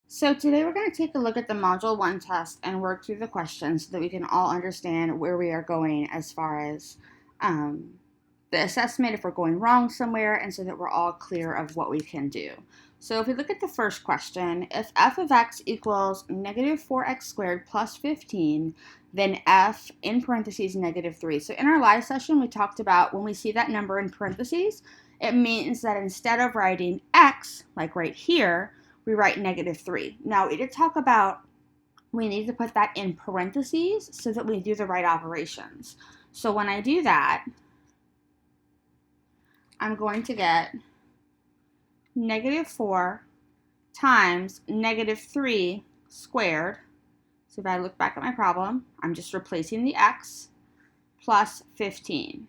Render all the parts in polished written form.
So today we're going to take a look at the Module 1 test and work through the questions so that we can all understand where we are going as far as the assessment, if we're going wrong somewhere, and so that we're all clear of what we can do. So if we look at the first question, if f of x equals negative 4x squared plus 15, then f in parentheses negative 3. So in our live session, we talked about when we see that number in parentheses, it means that instead of writing x, like right here, we write negative 3. Now, we did talk about we need to put that in parentheses so that we do the right operations. So when I do that, I'm going to get negative 4 times negative 3 squared. So if I look back at my problem, I'm just replacing the x plus 15.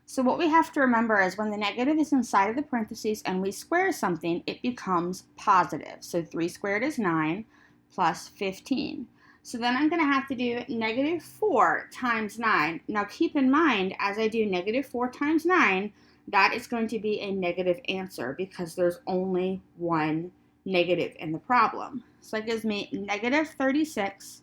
So what we have to remember is when the negative is inside of the parentheses and we square something, it becomes positive. So 3 squared is 9 plus 15. So then I'm going to have to do negative 4 times 9. Now keep in mind, as I do negative 4 times 9, that is going to be a negative answer because there's only one negative in the problem. So that gives me negative 36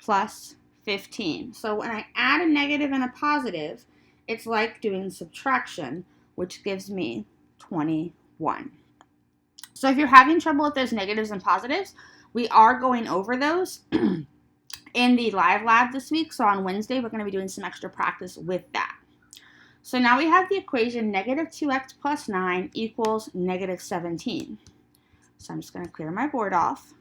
plus 15. So when I add a negative and a positive, it's like doing subtraction, which gives me 21. So if you're having trouble with those negatives and positives, we are going over those in the live lab this week. So on Wednesday, we're going to be doing some extra practice with that. So now we have the equation negative 2x plus 9 equals negative 17. So I'm just going to clear my board off.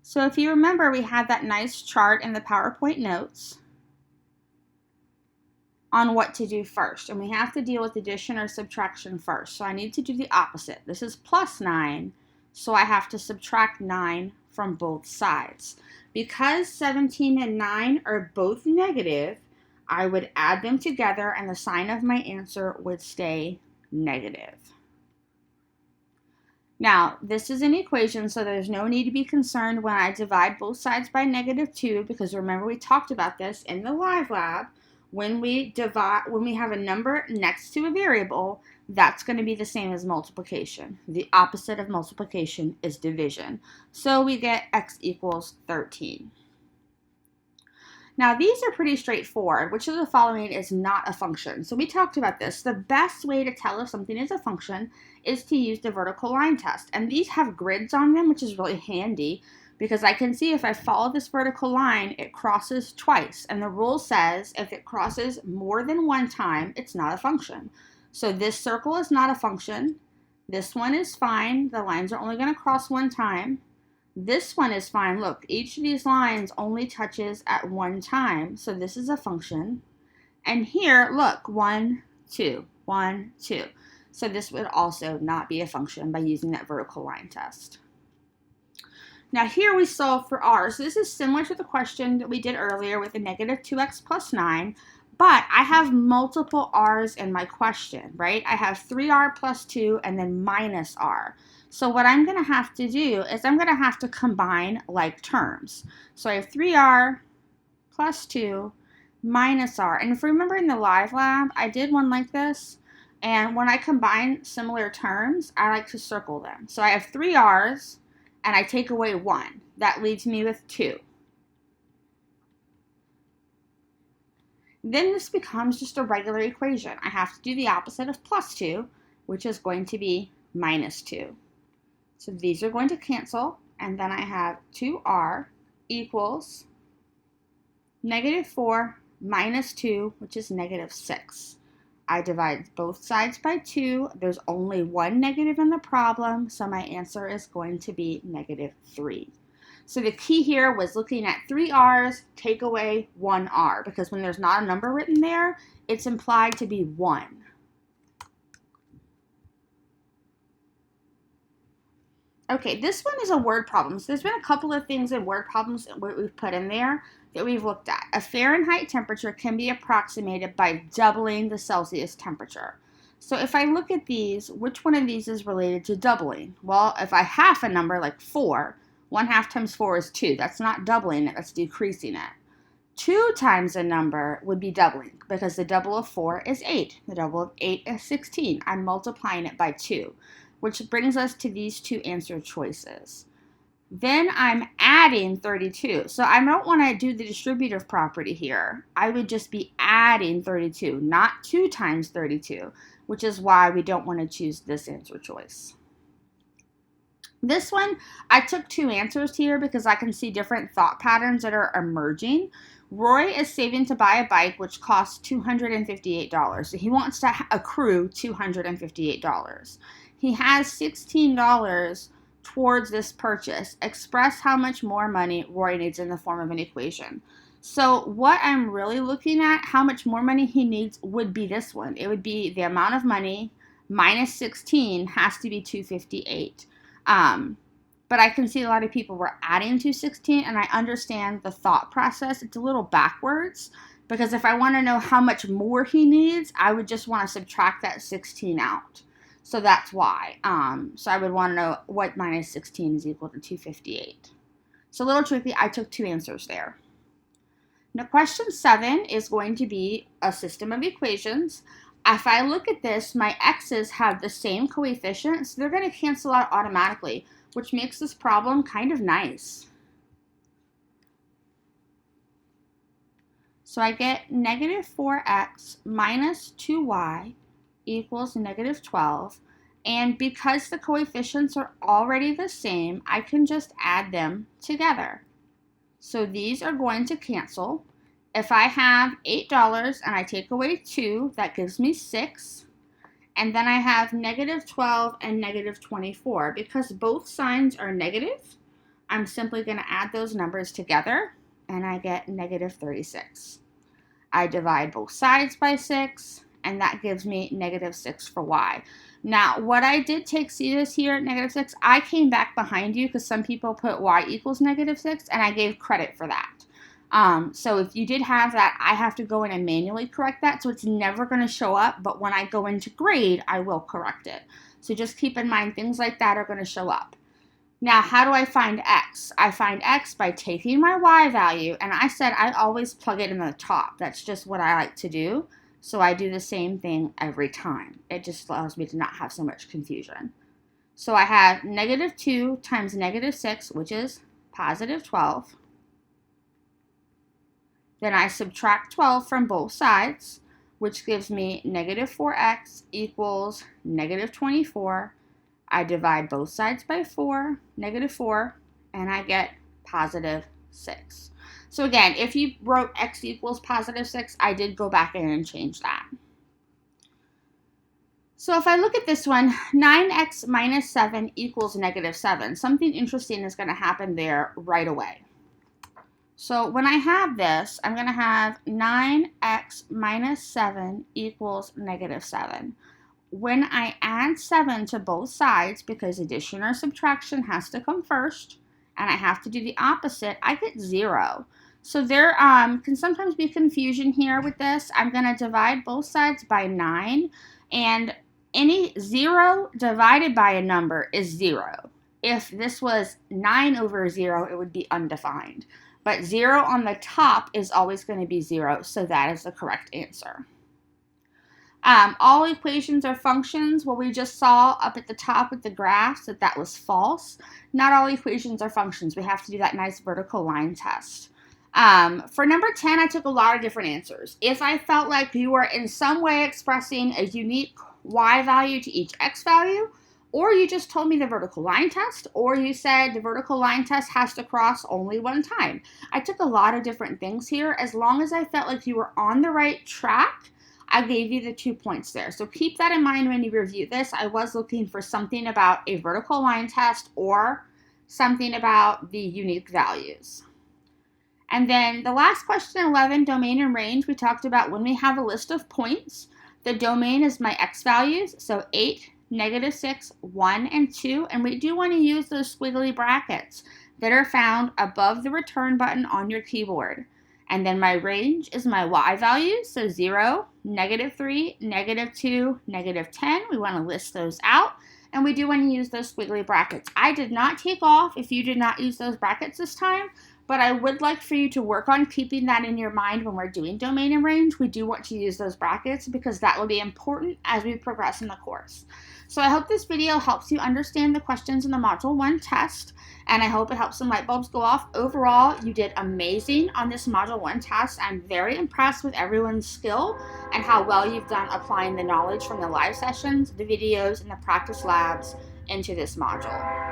So if you remember, we had that nice chart in the PowerPoint notes on what to do first. And we have to deal with addition or subtraction first. So I need to do the opposite. This is plus 9, so I have to subtract 9 from both sides. Because 17 and 9 are both negative, I would add them together and the sign of my answer would stay negative. Now, this is an equation, so there's no need to be concerned when I divide both sides by negative 2, because remember we talked about this in the live lab. When we have a number next to a variable, that's going to be the same as multiplication. The opposite of multiplication is division. So we get x equals 13. Now, these are pretty straightforward. Which of the following is not a function? So we talked about this. The best way to tell if something is a function is to use the vertical line test. And these have grids on them, which is really handy because I can see if I follow this vertical line, it crosses twice. And the rule says if it crosses more than one time, it's not a function. So this circle is not a function. This one is fine. The lines are only going to cross one time. This one is fine. Look, each of these lines only touches at one time. So this is a function. And here, look, 1, 2, 1, 2. So this would also not be a function by using that vertical line test. Now here we solve for r. So this is similar to the question that we did earlier with the negative 2x plus 9. But I have multiple r's in my question, right? I have 3r plus 2 and then minus r. So what I'm going to have to do is I'm going to have to combine like terms. So I have 3r plus 2 minus r. And if you remember in the live lab, I did one like this. And when I combine similar terms, I like to circle them. So I have 3 r's and I take away 1. That leaves me with 2. Then this becomes just a regular equation. I have to do the opposite of plus 2, which is going to be minus 2. So these are going to cancel, and then I have 2r equals negative 4 minus 2, which is negative 6. I divide both sides by 2. There's only one negative in the problem, so my answer is going to be negative 3. So the key here was looking at 3 r's, take away 1 r, because when there's not a number written there, it's implied to be 1. Okay, this one is a word problem. So there's been a couple of things in word problems that we've put in there that we've looked at. A Fahrenheit temperature can be approximated by doubling the Celsius temperature. So if I look at these, which one of these is related to doubling? Well, if I half a number like 4, 1/2 times 4 is 2. That's not doubling it, that's decreasing it. 2 times a number would be doubling because the double of 4 is 8. The double of 8 is 16. I'm multiplying it by 2, which brings us to these two answer choices. Then I'm adding 32. So I don't want to do the distributive property here. I would just be adding 32, not 2 times 32, which is why we don't want to choose this answer choice. This one, I took 2 answers here because I can see different thought patterns that are emerging. Roy is saving to buy a bike which costs $258. So he wants to accrue $258. He has $16 towards this purchase. Express how much more money Roy needs in the form of an equation. So what I'm really looking at, how much more money he needs, would be this one. It would be the amount of money minus 16 has to be $258. But I can see a lot of people were adding 216, and I understand the thought process. It's a little backwards, because if I want to know how much more he needs, I would just want to subtract that 16 out. So that's why. So I would want to know what minus 16 is equal to 258. So a little tricky. I took 2 answers there. Now question 7 is going to be a system of equations. If I look at this, my x's have the same coefficient, so they're going to cancel out automatically, which makes this problem kind of nice. So I get negative 4x minus 2y equals negative 12. And because the coefficients are already the same, I can just add them together. So these are going to cancel. If I have $8 and I take away 2, that gives me 6. And then I have negative 12 and negative 24. Because both signs are negative, I'm simply going to add those numbers together, and I get negative 36. I divide both sides by 6, and that gives me negative 6 for y. Now, what I did see this here, negative 6, I came back behind you because some people put y equals negative 6, and I gave credit for that. So if you did have that, I have to go in and manually correct that, so it's never going to show up, but when I go into grade, I will correct it. So just keep in mind, things like that are going to show up. Now, how do I find x? I find x by taking my y value, and I said I always plug it in the top. That's just what I like to do. So I do the same thing every time. It just allows me to not have so much confusion. So I have negative 2 times negative 6, which is positive 12. Then I subtract 12 from both sides, which gives me negative 4x equals negative 24. I divide both sides by 4, negative 4, and I get positive 6. So again, if you wrote x equals positive 6, I did go back in and change that. So if I look at this one, 9x minus 7 equals negative 7. Something interesting is going to happen there right away. So when I have this, I'm going to have 9x minus 7 equals negative 7. When I add 7 to both sides, because addition or subtraction has to come first, and I have to do the opposite, I get 0. So there can sometimes be confusion here with this. I'm going to divide both sides by 9, and any 0 divided by a number is 0. If this was 9 over 0, it would be undefined. But 0 on the top is always going to be 0, so that is the correct answer. All equations are functions. Well, we just saw up at the top with the graphs that was false. Not all equations are functions. We have to do that nice vertical line test. For number 10, I took a lot of different answers. If I felt like you were in some way expressing a unique y value to each x value, or you just told me the vertical line test, or you said the vertical line test has to cross only one time. I took a lot of different things here. As long as I felt like you were on the right track, I gave you the 2 points there. So keep that in mind when you review this. I was looking for something about a vertical line test or something about the unique values. And then the last question, 11, domain and range, we talked about when we have a list of points, the domain is my x values, so 8, negative 6, 1, and 2, and we do want to use those squiggly brackets that are found above the return button on your keyboard. And then my range is my y values, so 0, negative 3, negative 2, negative 10. We want to list those out, and we do want to use those squiggly brackets. I did not take off if you did not use those brackets this time, But I would like for you to work on keeping that in your mind when we're doing domain and range. We do want to use those brackets because that will be important as we progress in the course. So I hope this video helps you understand the questions in the Module 1 test, and I hope it helps some light bulbs go off. Overall, you did amazing on this Module 1 test. I'm very impressed with everyone's skill and how well you've done applying the knowledge from the live sessions, the videos, and the practice labs into this module.